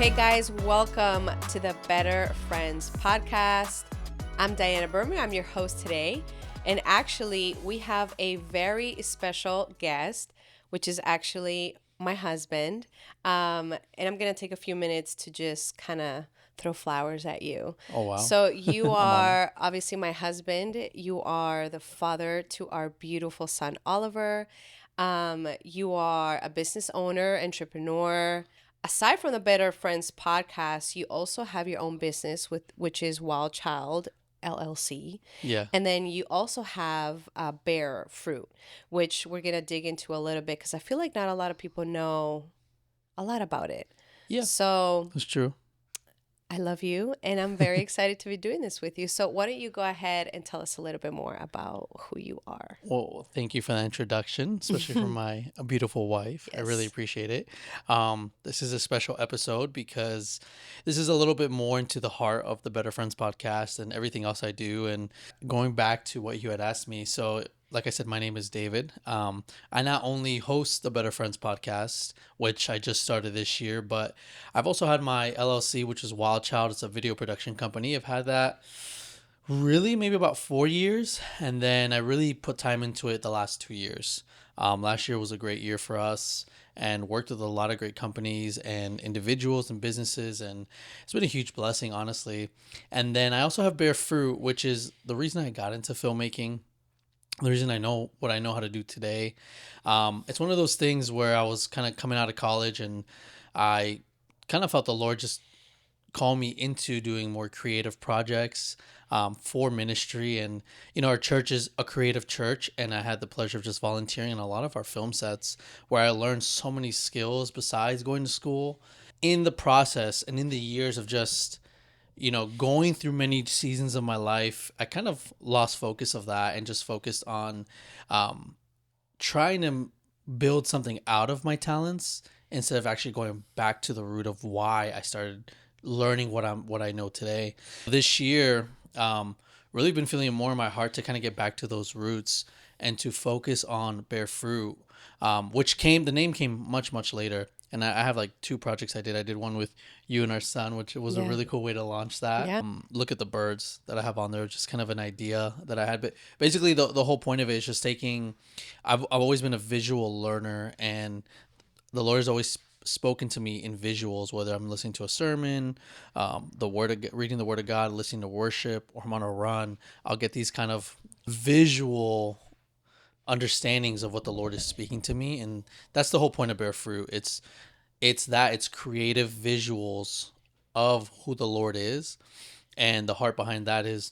Hey guys, welcome to the Better Friends podcast. I'm Diana Bermeo. I'm your host today. And actually, we have a very special guest, which is actually my husband. And I'm going to take a few minutes to just kind of throw flowers at you. Oh, wow. So you I'm honored. are obviously my husband. You are the father to our beautiful son, Oliver. You are a business owner, entrepreneur. Aside from the Better Friends podcast, you also have your own business which is Wild Child LLC. Yeah. And then you also have Bear Fruit, which we're going to dig into a little bit because I feel like not a lot of people know a lot about it. Yeah, So that's true. I love you and I'm very excited to be doing this with you. So why don't you go ahead and tell us a little bit more about who you are? Well, thank you for that introduction, especially for my beautiful wife. I really Yes. appreciate it. This is a special episode because this is a little bit more into the heart of the Better Friends podcast and everything else I do. And going back to what you had asked me, so like I said, my name is David. I not only host the Better Friends podcast, which I just started this year, but I've also had my LLC, which is Wild Child. It's a video production company. I've had that really maybe about 4 years, and then I really put time into it the last 2 years. Last year was a great year for us and worked with a lot of great companies and individuals and businesses, and it's been a huge blessing, honestly. And then I also have Bear Fruit, which is the reason I got into filmmaking, the reason I know what I know how to do today. It's one of those things where I was kind of coming out of college and I kind of felt the Lord just call me into doing more creative projects for ministry. And, our church is a creative church. And I had the pleasure of just volunteering in a lot of our film sets where I learned so many skills besides going to school. In the process and in the years of just, going through many seasons of my life, I kind of lost focus of that and just focused on trying to build something out of my talents instead of actually going back to the root of why I started learning what I know today. This year, really been feeling more in my heart to kind of get back to those roots and to focus on Bear Fruit, which the name came much later. And I have like two projects I did. I did one with you and our son, which was a Yeah. really cool way to launch that. Yeah. Look at the birds that I have on there, just kind of an idea that I had. But basically, the whole point of it is just I've always been a visual learner, and the Lord has always spoken to me in visuals, whether I'm listening to a sermon, reading the Word of God, listening to worship, or I'm on a run. I'll get these kind of visual understandings of what the Lord is speaking to me, and that's the whole point of Bear Fruit. It's creative visuals of who the Lord is, and the heart behind that is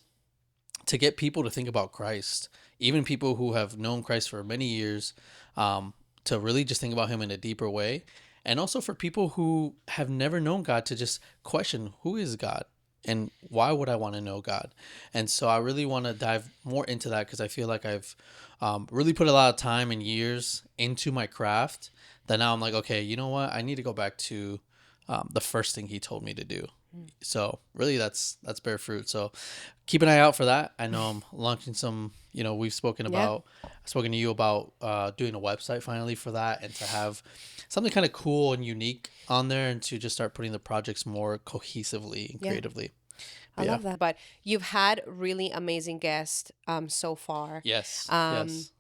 to get people to think about Christ, even people who have known Christ for many years, to really just think about Him in a deeper way. And also for people who have never known God to just question, who is God and why would I want to know God? And so I really want to dive more into that because I feel like I've really put a lot of time and years into my craft that now I'm like, okay, you know what? I need to go back to the first thing He told me to do. So really that's Bear Fruit. So keep an eye out for that. I know I'm launching some, we've spoken about, I've spoken to you about doing a website finally for that and to have something kind of cool and unique on there and to just start putting the projects more cohesively and creatively. I love that. But you've had really amazing guests so far. Yes. Yes.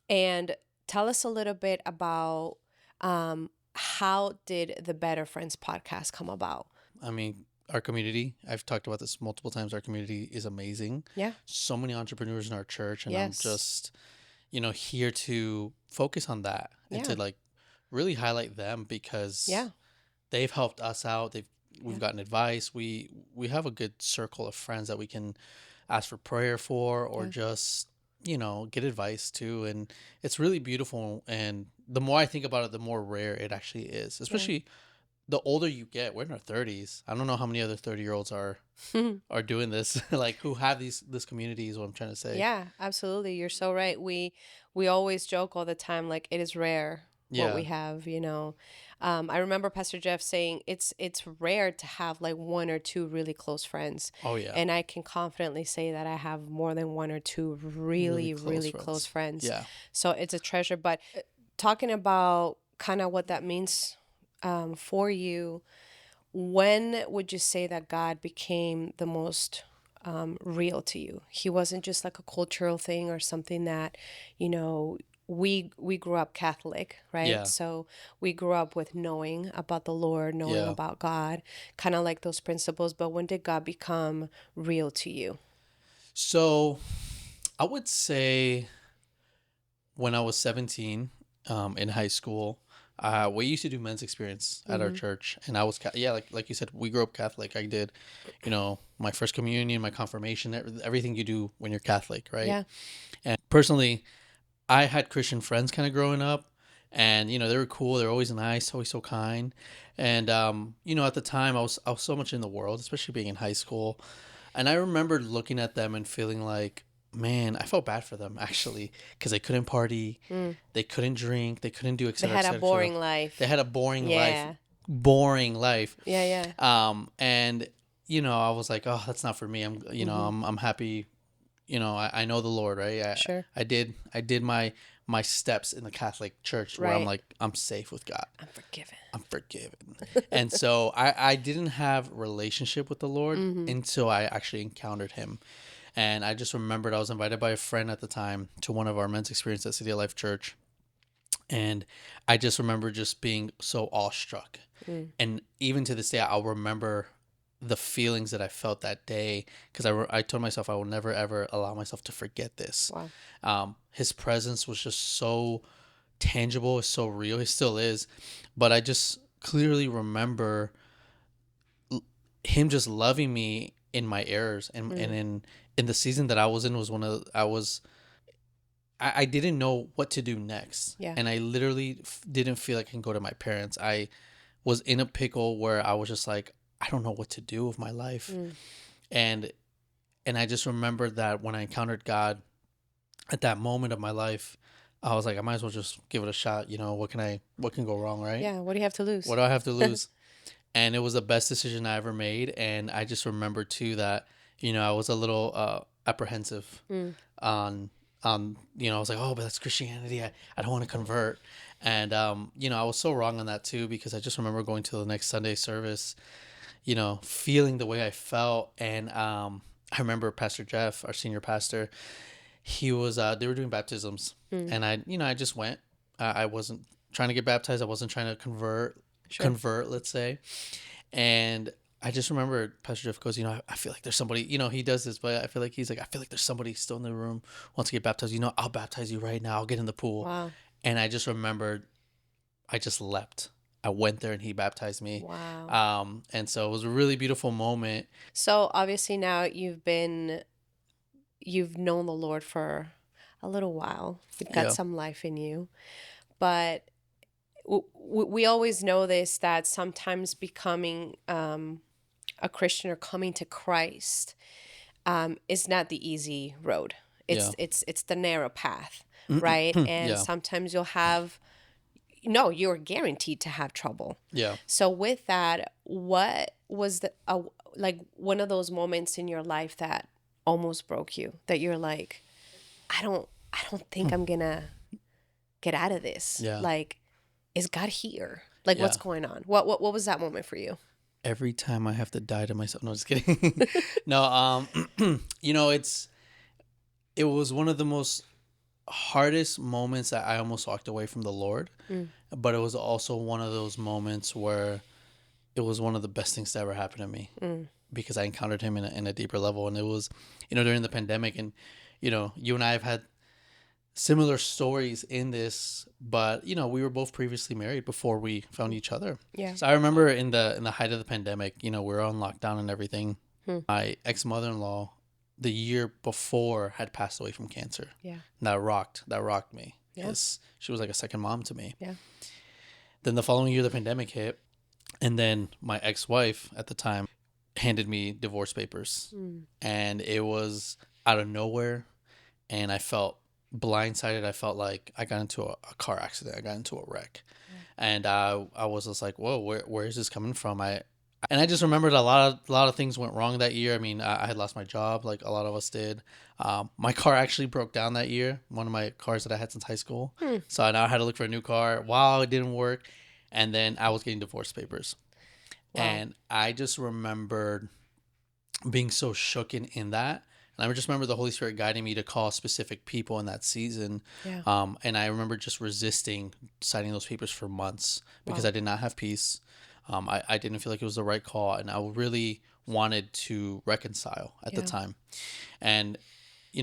And tell us a little bit about how did the Better Friends podcast come about? I mean, our community, I've talked about this multiple times. Our community is amazing. Yeah. So many entrepreneurs in our church. And Yes. I'm just, here to focus on that and to like really highlight them because they've helped us out. We've gotten advice. We have a good circle of friends that we can ask for prayer for or just, get advice to. And it's really beautiful. And the more I think about it, the more rare it actually is, especially the older you get. We're in our 30s. I don't know how many other 30-year-olds are doing this, like who have this community is what I'm trying to say. Yeah, absolutely. You're so right. We always joke all the time, like it is rare what we have, I remember Pastor Jeff saying it's rare to have like one or two really close friends. Oh yeah. And I can confidently say that I have more than one or two really close friends. Yeah. So it's a treasure. But talking about kind of what that means for you, when would you say that God became the most real to you? He wasn't just like a cultural thing or something that, you know, we grew up Catholic, right? Yeah. So we grew up with knowing about the Lord, knowing Yeah. about God, kind of like those principles. But when did God become real to you? So I would say when I was 17, in high school, we used to do men's experience at our Mm-hmm. church, and I was yeah, like you said, we grew up Catholic. I did, my first communion, my confirmation, everything you do when you're Catholic, right? Yeah. And personally, I had Christian friends kind of growing up, and they were cool. They were always nice, always so kind, and at the time I was so much in the world, especially being in high school, and I remember looking at them and feeling like, man, I felt bad for them actually, because they couldn't party, Mm. they couldn't drink, they couldn't do et They cetera, et had a cetera, et cetera. boring They life. had a boring life, Yeah. boring life. Yeah. Yeah. And I was like, oh, that's not for me. Mm-hmm. I'm happy. I know the Lord, right? Sure. I did my steps in the Catholic Church where I'm Right. like, I'm safe with God. I'm forgiven. I'm forgiven. And so I didn't have relationship with the Lord Mm-hmm. until I actually encountered him. And I just remembered I was invited by a friend at the time to one of our men's experience at City of Life Church. And I just remember just being so awestruck. Mm. And even to this day, I'll remember the feelings that I felt that day, because I told myself I will never ever allow myself to forget this. Wow. His presence was just so tangible, it's so real. It still is, but I just clearly remember him just loving me in my errors, and Mm. in the season that I was in was I didn't know what to do next, Yeah. and I literally didn't feel like I can go to my parents. I was in a pickle where I was just like, I don't know what to do with my life. Mm. And I just remembered that when I encountered God at that moment of my life, I was like, I might as well just give it a shot. What can go wrong, right? Yeah. What do you have to lose? What do I have to lose? And it was the best decision I ever made. And I just remember too that, I was a little apprehensive Mm. on I was like, oh, but that's Christianity. I don't want to convert. And I was so wrong on that too, because I just remember going to the next Sunday service, feeling the way I felt. And I remember Pastor Jeff, our senior pastor, he was they were doing baptisms, Mm. and I just went. I wasn't trying to get baptized. I wasn't trying to Sure. let's say. And I just remember Pastor Jeff goes, I feel like there's somebody, he does this, but I feel like he's like, I feel like there's somebody still in the room who wants to get baptized. I'll baptize you right now. I'll get in the pool. Wow. And I just remembered, I just leapt. I went there and he baptized me. Wow. And so it was a really beautiful moment. So obviously now you've known the Lord for a little while. You've got Yeah. some life in you, but we always know this, that sometimes becoming a Christian or coming to Christ is not the easy road. Yeah. It's the narrow path, right? And Yeah. sometimes you're guaranteed to have trouble. Yeah. So with that, what was the like one of those moments in your life that almost broke you? That you're like, I don't think I'm gonna get out of this. Yeah. Like, is God here? Like, Yeah. what's going on? What was that moment for you? Every time I have to die to myself. No, just kidding. No, it was one of the most hardest moments that I almost walked away from the Lord. Mm. But it was also one of those moments where it was one of the best things that ever happened to me, Mm. because I encountered him in a deeper level. And it was, during the pandemic, and, you and I have had similar stories in this, but, we were both previously married before we found each other. Yeah. So I remember in the height of the pandemic, we were on lockdown and everything. Hmm. My ex-mother-in-law, the year before, had passed away from cancer. Yeah. And that rocked me. Yeah. Because she was like a second mom to me. Yeah. Then the following year, the pandemic hit. And then my ex-wife at the time handed me divorce papers. Mm. And it was out of nowhere. And I felt blindsided. I felt like I got into a car accident. I got into a wreck. And I was just like, whoa, where is this coming from? And I just remembered a lot of things went wrong that year. I mean, I had lost my job, like a lot of us did. My car actually broke down that year, one of my cars that I had since high school. So I now had to look for a new car while it didn't work. And then I was getting divorce papers. Wow. And I just remembered being so shooken in that. And I just remember the Holy Spirit guiding me to call specific people in that season. Yeah. And I remember just resisting signing those papers for months because Wow. I did not have peace. I didn't feel like it was the right call. And I really wanted to reconcile at the Yeah. time. And,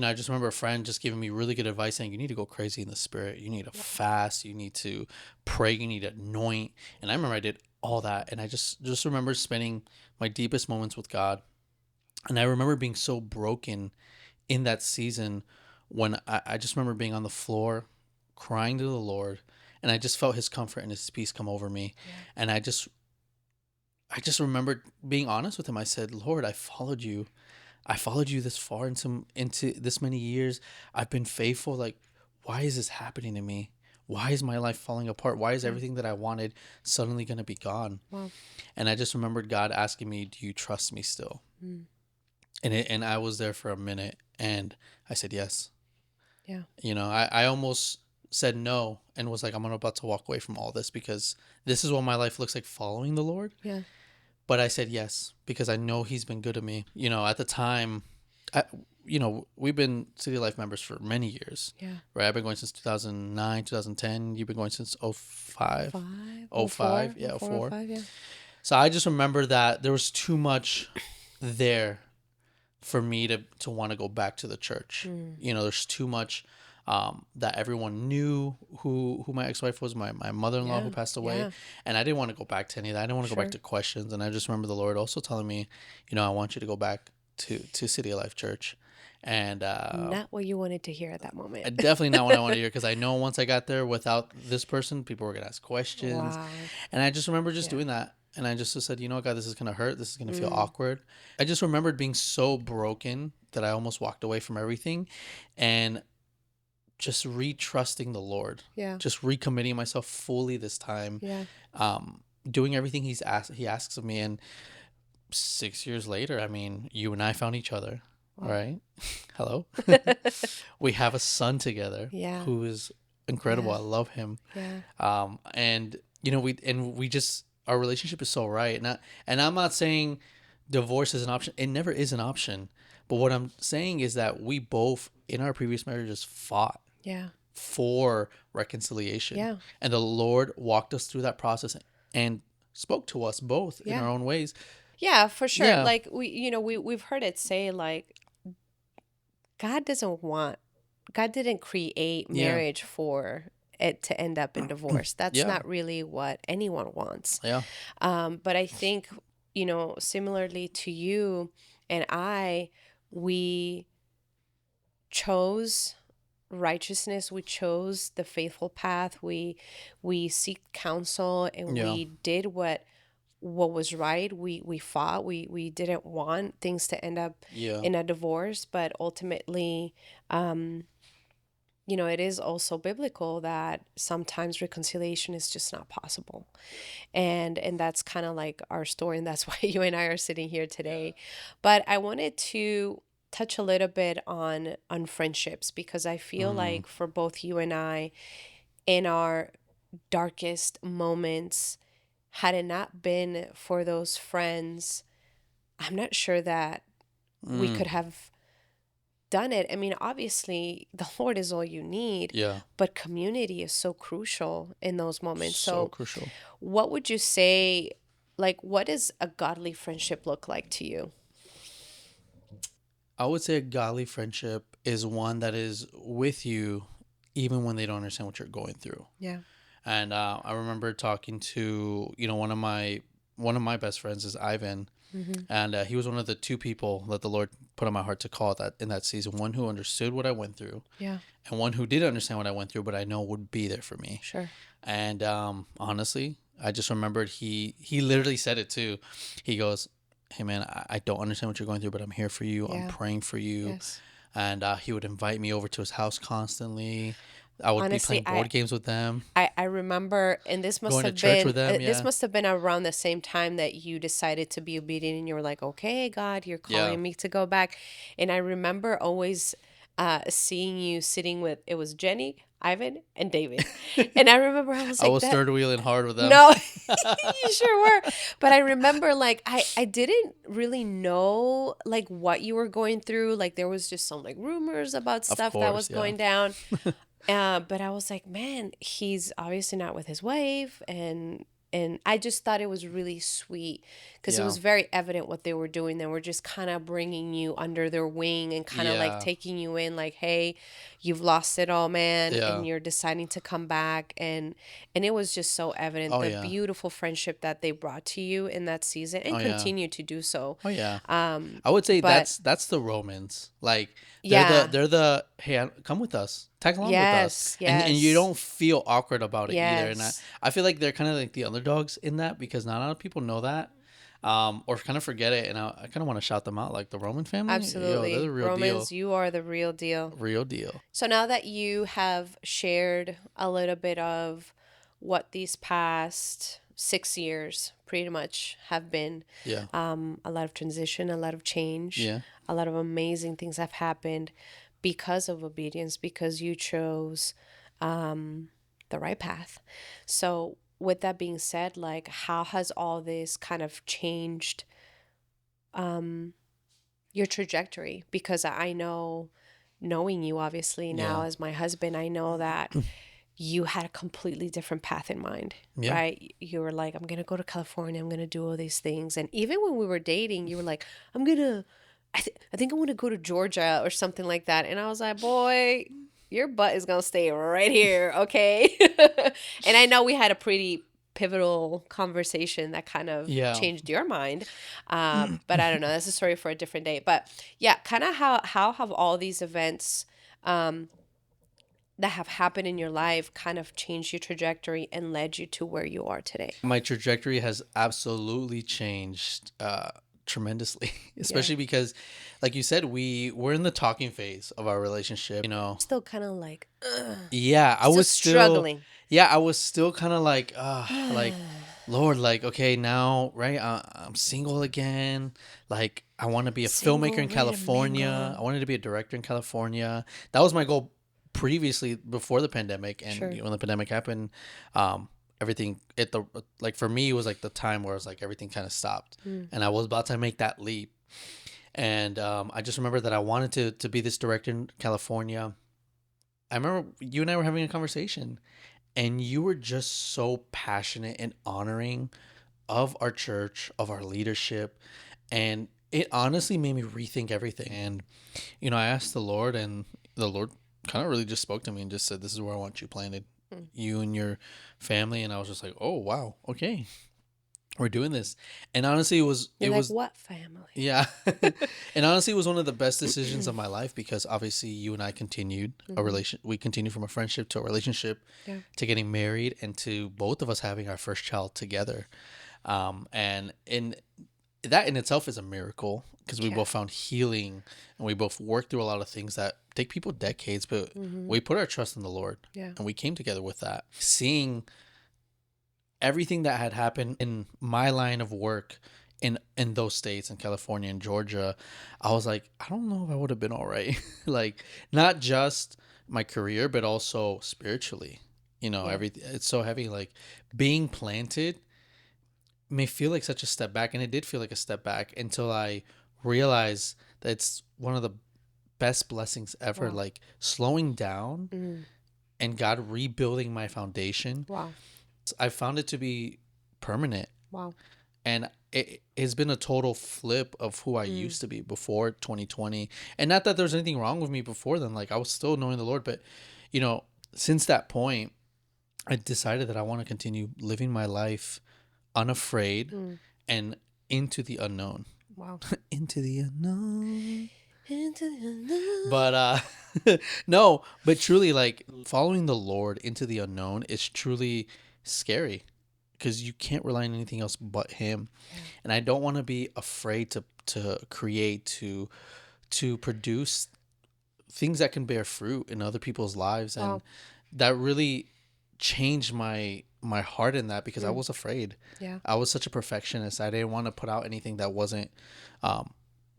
I just remember a friend just giving me really good advice saying, you need to go crazy in the spirit. You need to fast. You need to pray. You need to anoint. And I remember I did all that. And I just remember spending my deepest moments with God. And I remember being so broken in that season when I just remember being on the floor crying to the Lord, and I just felt his comfort and his peace come over me. Yeah. And I just remembered being honest with him. I said, Lord, I followed you. I followed you this far into this many years. I've been faithful. Like, why is this happening to me? Why is my life falling apart? Why is Yeah. everything that I wanted suddenly going to be gone? Wow. And I just remembered God asking me, do you trust me still? Mm. And I was there for a minute, and I said yes. Yeah. I almost said no and was like, I'm about to walk away from all this because this is what my life looks like following the Lord. Yeah. But I said yes because I know he's been good to me. At the time, we've been City Life members for many years. Yeah. Right? I've been going since 2009, 2010. You've been going since 05. 5, 05, 04, yeah, 04, 04. 05, yeah. So I just remember that there was too much there for me to want to go back to the church. Mm. There's too much that everyone knew who my ex-wife was, my mother-in-law who Yeah. passed away. Yeah. And I didn't want to go back to any of that. I didn't want to go back Sure. to questions. And I just remember the Lord also telling me, I want you to go back to City of Life Church. And Not what you wanted to hear at that moment. definitely not what I want to hear, because I know once I got there without this person, people were going to ask questions. Wow. And I just remember just Yeah. doing that. And I just said, God, this is going to hurt. This is going to feel Mm. awkward. I just remembered being so broken that I almost walked away from everything and just re-trusting the Lord. Yeah. Just recommitting myself fully this time. Yeah. Doing everything he asks of me. And 6 years later, I mean, you and I found each other. Wow. Right? Hello. We have a son together. Yeah. Who is incredible. Yeah. I love him. Yeah. And we just, our relationship is so right. And I'm not saying divorce is an option. It never is an option. But what I'm saying is that we both in our previous marriages fought Yeah. for reconciliation. Yeah. And the Lord walked us through that process and spoke to us both in Yeah. our own ways. Yeah, for sure. Yeah. Like we've heard it say, like, God didn't create Yeah. marriage for it to end up in divorce. That's Yeah. not really what anyone wants. Yeah. But I think, similarly to you and we chose righteousness. We chose the faithful path. We seek counsel, and Yeah. we did what was right. We fought. We didn't want things to end up Yeah. in a divorce, but ultimately, it is also biblical that sometimes reconciliation is just not possible. And that's kind of like our story, and that's why you and I are sitting here today. But I wanted to touch a little bit on friendships, because I feel like for both you and I, in our darkest moments, had it not been for those friends, I'm not sure that we could have done it. I mean, obviously, the Lord is all you need. Yeah. But community is so crucial in those moments. So crucial. What would you say, like, what does a godly friendship look like to you? I would say a godly friendship is one that is with you even when they don't understand what you're going through. Yeah. And I remember talking to, one of my best friends is Ivan. Mm-hmm. And he was one of the two people that the Lord put on my heart to call in that season. One who understood what I went through. Yeah. And one who did understand what I went through, but I know would be there for me. Sure. And honestly, I just remembered he literally said it too. He goes, hey man, I don't understand what you're going through, but I'm here for you. Yeah. I'm praying for you. Yes. And he would invite me over to his house constantly. I would Honestly, be playing board games with them. I remember, and this must Going to have church been with them, this yeah. must have been around the same time that you decided to be obedient, and you were like, okay, God, you're calling Yeah. me to go back. And I remember always seeing you sitting with, it was Jenny, Ivan and David. And I remember I was I like was that. third wheeling hard with them. No, you sure were. But I remember like I didn't really know like what you were going through. Like there was just some like rumors about Of stuff that was course, yeah. going down. But I was like, man, he's obviously not with his wife, and I just thought it was really sweet because it Yeah. was very evident what they were doing. They were just kind of bringing you under their wing and kind of like Yeah. taking you in, like, hey, you've lost it all, man, Yeah. and you're deciding to come back, and it was just so evident Oh the yeah. beautiful friendship that they brought to you in that season and Oh yeah. continue to do so. Oh yeah. I would say But that's the Romans. Like yeah, they're the hey, come with us. Tag along with us. yes, And you yes, don't feel awkward about it either. And yes. I feel like they're kind of like the underdogs in that because not a lot of people know that. Or kind of forget it, and I kind of want to shout them out, like the Roman family. Yo, they're Absolutely. the real deal, Romans, you are the real deal. real deal. So now that you have shared a little bit of what these past 6 years pretty much have been, Yeah, a lot of transition, a lot of change, yeah, a lot of amazing things have happened because of obedience, because you chose the right path. So, with that being said, like, how has all this kind of changed um, your trajectory? Because I know, knowing you obviously now yeah, as my husband, I know that you had a completely different path in mind, yeah. right? You were like, I'm going to go to California, I'm going to do all these things. And even when we were dating, you were like, I'm going to, I think I want to go to Georgia or something like that. And I was like, boy, your butt is going to stay right here, okay? And I know we had a pretty pivotal conversation that kind of Yeah. changed your mind. But I don't know. That's a story for a different day. But yeah, kind of how have all these events that have happened in your life kind of changed your trajectory and led you to where you are today? My trajectory has absolutely changed tremendously, Yeah. especially because, like you said, we're in the talking phase of our relationship. Still kind of like, Yeah, still struggling. I was still kind of like, Lord, like, okay, now, right? I'm single again. Like, I want to be a filmmaker Single, in ready to California. mingle. I wanted to be a director in California. That was my goal previously before the pandemic. And Sure. when the pandemic happened, everything like for me it was like the time where it was like everything kind of stopped, and I was about to make that leap. And I just remember that I wanted to be this director in California. I remember you and I were having a conversation, and you were just so passionate and honoring of our church, of our leadership, and it honestly made me rethink everything. And I asked the Lord, and the Lord kind of really just spoke to me and just said, "This is where I want you planted, you and your family." And I was just like, "Oh wow, okay, we're doing this." And honestly, You're it like, was what family? yeah. And honestly, it was one of the best decisions of my life because obviously you and I continued a relation. We continued from a friendship to a relationship, Yeah. to getting married, and to both of us having our first child together. And in that in itself is a miracle because we Yeah. both found healing, and we both worked through a lot of things that take people decades, but we put our trust in the Lord, Yeah. and we came together with that. Seeing everything that had happened in my line of work in those states in California and Georgia, I was like, I don't know if I would have been all right. Like, not just my career, but also spiritually. Yeah. Everything, it's so heavy. Like, being planted may feel like such a step back, and it did feel like a step back until I realized that it's one of the best blessings ever. Wow. Like, slowing down and God rebuilding my foundation. Wow. I found it to be permanent, Wow. and it's been a total flip of who I used to be before 2020. And not that there's anything wrong with me before then. Like, I was still knowing the Lord, but since that point, I decided that I want to continue living my life unafraid and into the unknown. Wow. Into the unknown. Into the unknown. But no, but truly, like, following the Lord into the unknown is truly scary because you can't rely on anything else but Him. Yeah. And I don't want to be afraid to create, to produce things that can bear fruit in other people's lives. And Wow. that really changed my heart in that because I was afraid. Yeah. I was such a perfectionist. I didn't want to put out anything that wasn't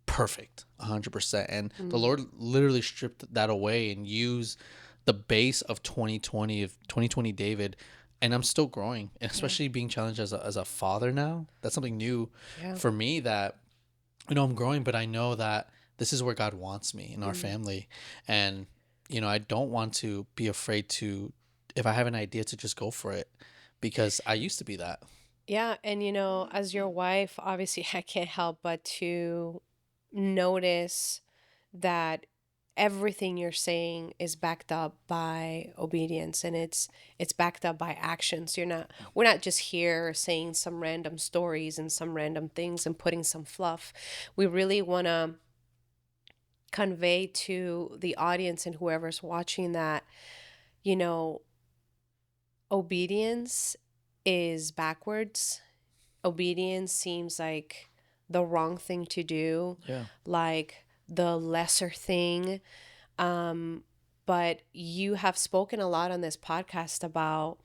perfect 100%. And the Lord literally stripped that away and used the base of 2020 David, and I'm still growing, and Yeah. especially being challenged as a father now. That's something new Yeah. for me, that I'm growing, but I know that this is where God wants me in our Mm. family. And, I don't want to be afraid to, if I have an idea, to just go for it, because I used to be that. Yeah, and as your wife, obviously I can't help but to notice that everything you're saying is backed up by obedience, and it's backed up by actions. We're not just here saying some random stories and some random things and putting some fluff. We really want to convey to the audience and whoever's watching that, you know, obedience is backwards. Obedience seems like the wrong thing to do, Yeah. like the lesser thing. But you have spoken a lot on this podcast about,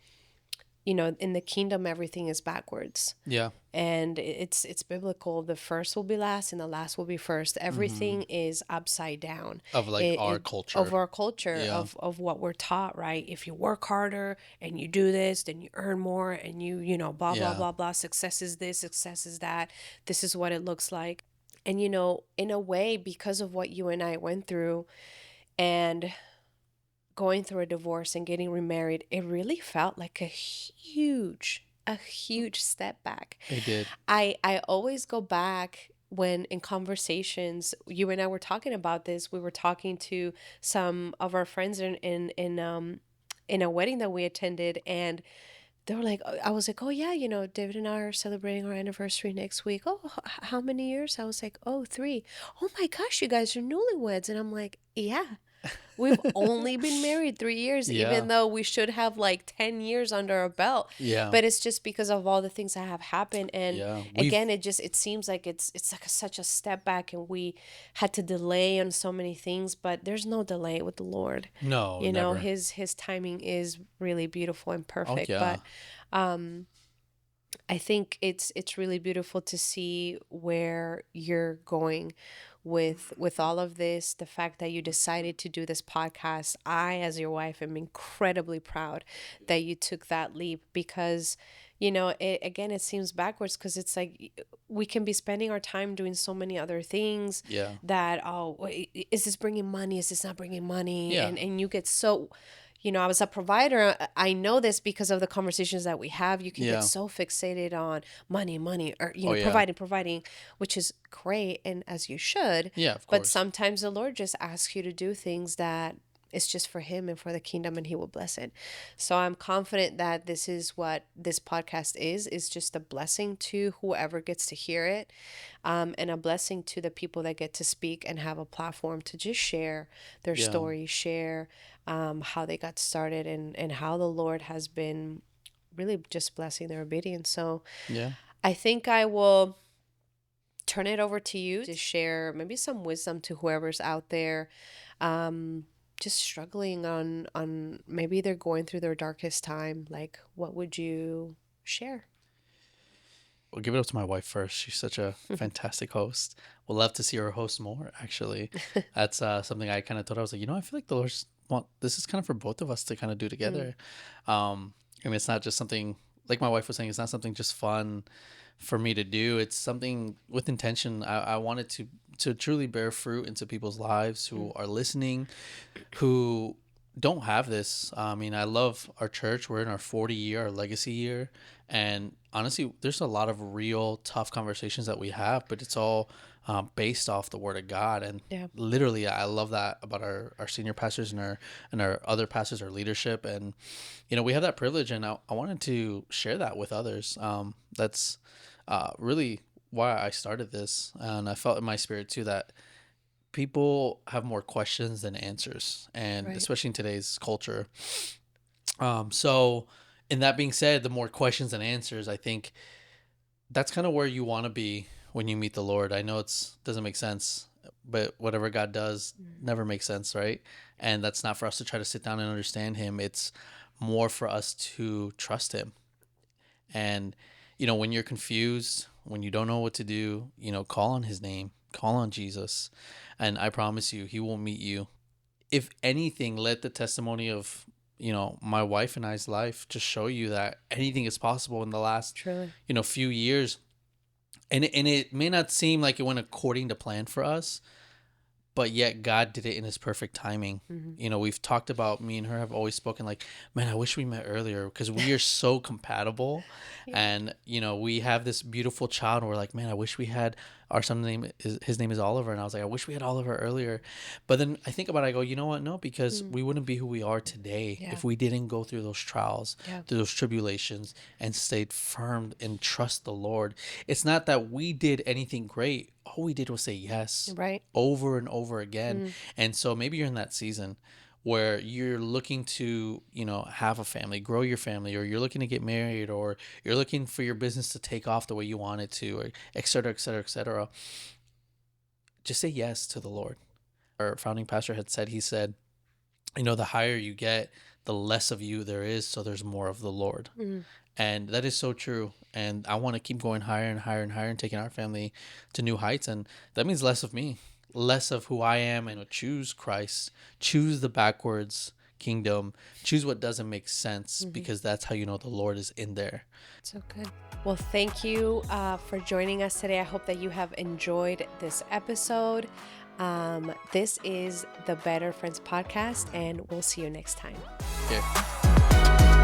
in the kingdom, everything is backwards. Yeah. And it's biblical. The first will be last and the last will be first. Hmm. Everything is upside down. Of like our Of culture. our culture, Yeah. of what we're taught, right? If you work harder and you do this, then you earn more, and blah blah Yeah. blah blah. Success is this, success is that. This is what it looks like. And in a way, because of what you and I went through, and going through a divorce and getting remarried, it really felt like a huge step back. It did. I always go back when in conversations, you and I were talking about this. We were talking to some of our friends in a wedding that we attended, and they were like, I was like, oh yeah, David and I are celebrating our anniversary next week. Oh, how many years? I was like, oh, 3. Oh my gosh, you guys are newlyweds. And I'm like, yeah, we've only been married 3 years, Yeah. even though we should have like 10 years under our belt. Yeah. But it's just because of all the things that have happened. And Yeah. again, it seems like it's like such a step back, and we had to delay on so many things, but there's no delay with the Lord. No, never. His timing is really beautiful and Oh perfect. yeah. But I think it's really beautiful to see where you're going with all of this. The fact that you decided to do this podcast, I, as your wife, am incredibly proud that you took that leap, because it seems backwards, because it's like we can be spending our time doing so many other things Yeah. that, oh, wait, is this bringing money, is this not bringing money, Yeah. and you get so, I was a provider. I know this because of the conversations that we have. You can get Yeah. so fixated on money, money, or, Oh yeah. providing, which is great, and as you should. Yeah, of But course. sometimes the Lord just asks you to do things that it's just for Him and for the kingdom, and He will bless it. So I'm confident that this is what this podcast is just a blessing to whoever gets to hear it, and a blessing to the people that get to speak and have a platform to just share their Yeah. stories, share how they got started, and how the Lord has been really just blessing their obedience. So Yeah. I think I will turn it over to you to share maybe some wisdom to whoever's out there, just struggling on maybe they're going through their darkest time. Like, what would you share? We'll give it up to my wife first. She's such a fantastic host. We'll love to see her host more, actually. That's something I kind of thought. I was like, I feel like the Lord's want this is kind of for both of us to kind of do Mm, together. I mean, it's not just something, like my wife was saying, it's not something just fun for me to do. It's something with intention. I wanted to truly bear fruit into people's lives who mm, are listening, who don't have this. I mean, I love our church. We're in our 40 year, our legacy year. And honestly, there's a lot of real tough conversations that we have, but it's all based off the word of God. And yeah. literally, I love that about our senior pastors and our other pastors, our leadership. And, we have that privilege. And I wanted to share that with others. That's really why I started this. And I felt in my spirit too that people have more questions than answers, and Right. especially in today's culture. So, in that being said, the more questions than answers, I think that's kind of where you want to be when you meet the Lord. I know it's doesn't make sense, but whatever God does Mm, never makes sense, right? And that's not for us to try to sit down and understand Him. It's more for us to trust Him. And when you're confused, when you don't know what to do, call on His name, call on Jesus, and I promise you, He will meet you if anything, let the testimony of, my wife and I's life just show you that anything is possible in the last, Truly. few years. And it may not seem like it went according to plan for us, but yet God did it in his perfect timing. We've talked about, me and her have always spoken like, man, I wish we met earlier because we are so compatible. Yeah. And, we have this beautiful child. And we're like, man, I wish we had our son's his name is Oliver. And I was like, I wish we had Oliver earlier. But then I think about it, I go, you know what? No, because we wouldn't be who we are today Yeah. if we didn't go through those trials, Yeah. through those tribulations, and stayed firm and trust the Lord. It's not that we did anything great. All we did was say yes. Right. Over and over again. And so maybe you're in that season where you're looking to, have a family, grow your family, or you're looking to get married, or you're looking for your business to take off the way you want it to, or et cetera, et cetera, et cetera. Just say yes to the Lord. Our founding pastor had said, he said, the higher you get, the less of you there is, so there's more of the Lord. And that is so true. And I want to keep going higher and higher and higher and taking our family to new heights. And that means less of me, less of who I am, and choose Christ, choose the backwards kingdom, choose what doesn't make sense, because that's how the Lord is in there. So good. Well, thank you for joining us today. I hope that you have enjoyed this episode. This is the Better Friends podcast, and we'll see you next time. Okay.